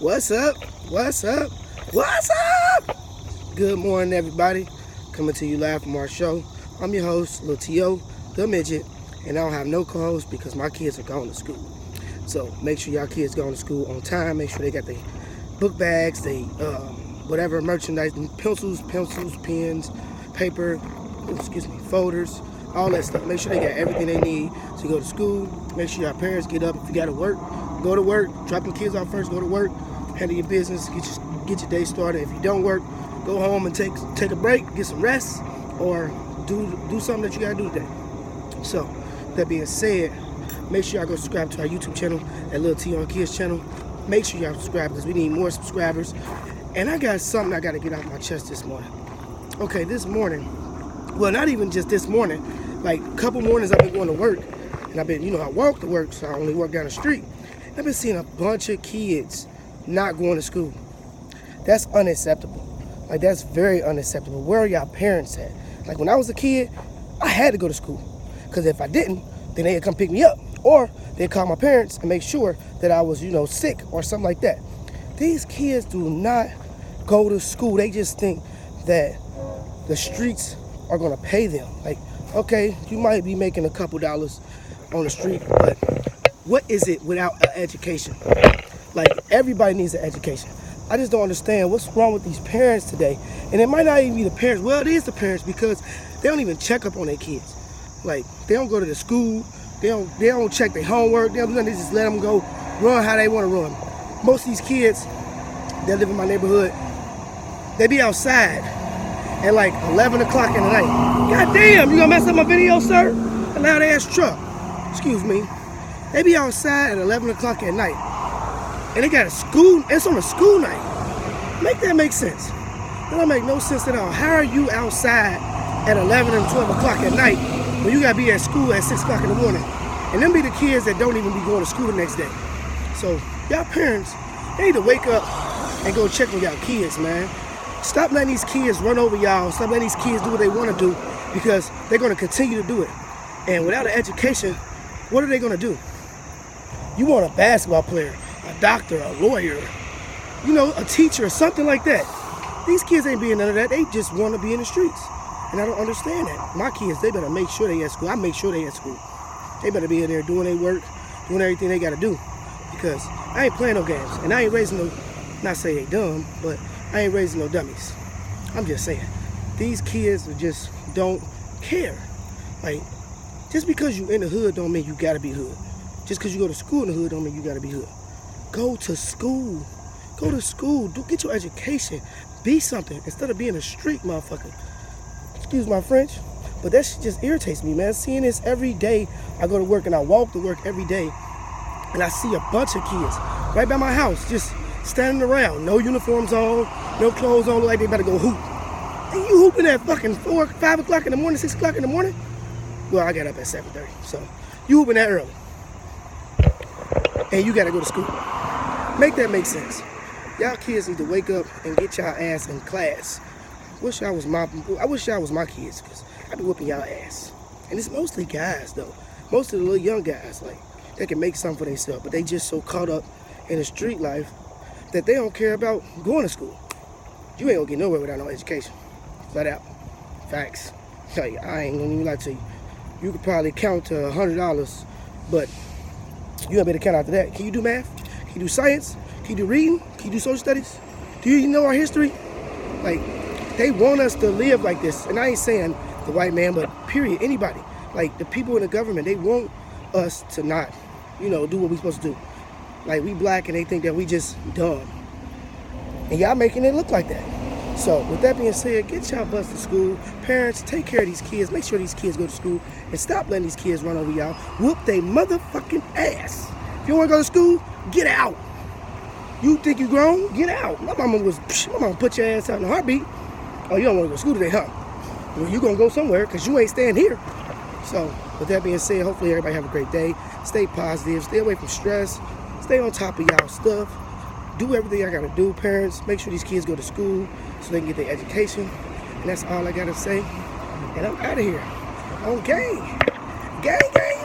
What's up? What's up? What's up? Good morning, everybody. Coming to you live from our show. I'm your host, Lil T.O., the midget, and I don't have no co-host because my kids are going to school. So make sure y'all kids going to school on time. Make sure they got their book bags, they whatever merchandise, pencils, pens, paper, folders, all that stuff. Make sure they got everything they need to go to school. Make sure your parents get up. If you got to work, go to work. Drop your kids off first, go to work. Handle your business, get your day started. If you don't work, go home and take a break, get some rest, or do something that you gotta do today. So, that being said, make sure y'all go subscribe to our YouTube channel, at Lil T on Kids channel. Make sure y'all subscribe because we need more subscribers. And I got something I gotta get off my chest this morning. Okay, this morning, well, not even just this morning, like a couple mornings I've been going to work, and I've been, I walk to work, so I only work down the street. I've been seeing a bunch of kids not going to school. That's unacceptable. Like, that's very unacceptable. Where are y'all parents at? Like, when I was a kid, I had to go to school. Because if I didn't, then they'd come pick me up. Or they'd call my parents and make sure that I was, sick or something like that. These kids do not go to school. They just think that the streets are going to pay them. Like, okay, you might be making a couple dollars on the street, but what is it without an education? Like, everybody needs an education. I just don't understand what's wrong with these parents today. And it might not even be the parents. Well, it is the parents because they don't even check up on their kids. Like, they don't go to the school. They don't check their homework. They don't do nothing. They just let them go run how they want to run. Most of these kids that live in my neighborhood, they be outside at like 11 o'clock in the night. God damn, you gonna mess up my video, sir? A loud ass truck. Excuse me. They be outside at 11 o'clock at night. And they got a school, it's on a school night. Make that make sense. That don't make no sense at all. How are you outside at 11 and 12 o'clock at night when you gotta be at school at 6 o'clock in the morning? And them be the kids that don't even be going to school the next day. So, y'all parents, they need to wake up and go check on y'all kids, man. Stop letting these kids run over y'all. Stop letting these kids do what they wanna do because they're gonna continue to do it. And without an education, what are they gonna do? You want a basketball player, a doctor, a lawyer, a teacher, something like that. These kids ain't being none of that. They just want to be in the streets. And I don't understand that. My kids, they better make sure they at school. I make sure they at school. They better be in there doing their work, doing everything they got to do. Because I ain't playing no games. And I ain't raising no, not say they dumb, but I ain't raising no dummies. I'm just saying. These kids just don't care. Like, just because you in the hood don't mean you got to be hood. Just because you go to school in the hood don't mean you got to be hood. Go to school. Go to school. Get your education. Be something instead of being a street motherfucker. Excuse my French, but that shit just irritates me, man. Seeing this every day. I go to work and I walk to work every day, and I see a bunch of kids right by my house just standing around. No uniforms on, no clothes on, like they better go hoop. And you hooping at fucking 4, 5 o'clock in the morning, 6 o'clock in the morning? Well, I got up at 7:30, so you hooping that early. And you gotta go to school. Make that make sense. Y'all kids need to wake up and get y'all ass in class. I wish y'all was my kids, because I be whooping y'all ass. And it's mostly guys though. Most of the little young guys, like, they can make something for themselves, but they just so caught up in the street life that they don't care about going to school. You ain't gonna get nowhere without no education. Flat out. Facts. Like, I ain't gonna even lie to you. You could probably count to $100, but you gotta be able to count after that. Can you do math? Can you do science? Can you do reading? Can you do social studies? Do you know our history? Like, they want us to live like this. And I ain't saying the white man, but period, anybody. Like, the people in the government, they want us to not, do what we supposed to do. Like, we black and they think that we just dumb. And y'all making it look like that. So, with that being said, get y'all butts to school. Parents, take care of these kids. Make sure these kids go to school. And stop letting these kids run over y'all. Whoop they motherfucking ass. If you want to go to school, get out. You think you grown? Get out. My mama put your ass out in a heartbeat. Oh, you don't want to go to school today, huh? Well, you going to go somewhere because you ain't staying here. So, with that being said, hopefully everybody have a great day. Stay positive. Stay away from stress. Stay on top of y'all stuff. Do everything I got to do. Parents, make sure these kids go to school so they can get their education. And that's all I got to say. And I'm out of here. On gang. Gang, gang.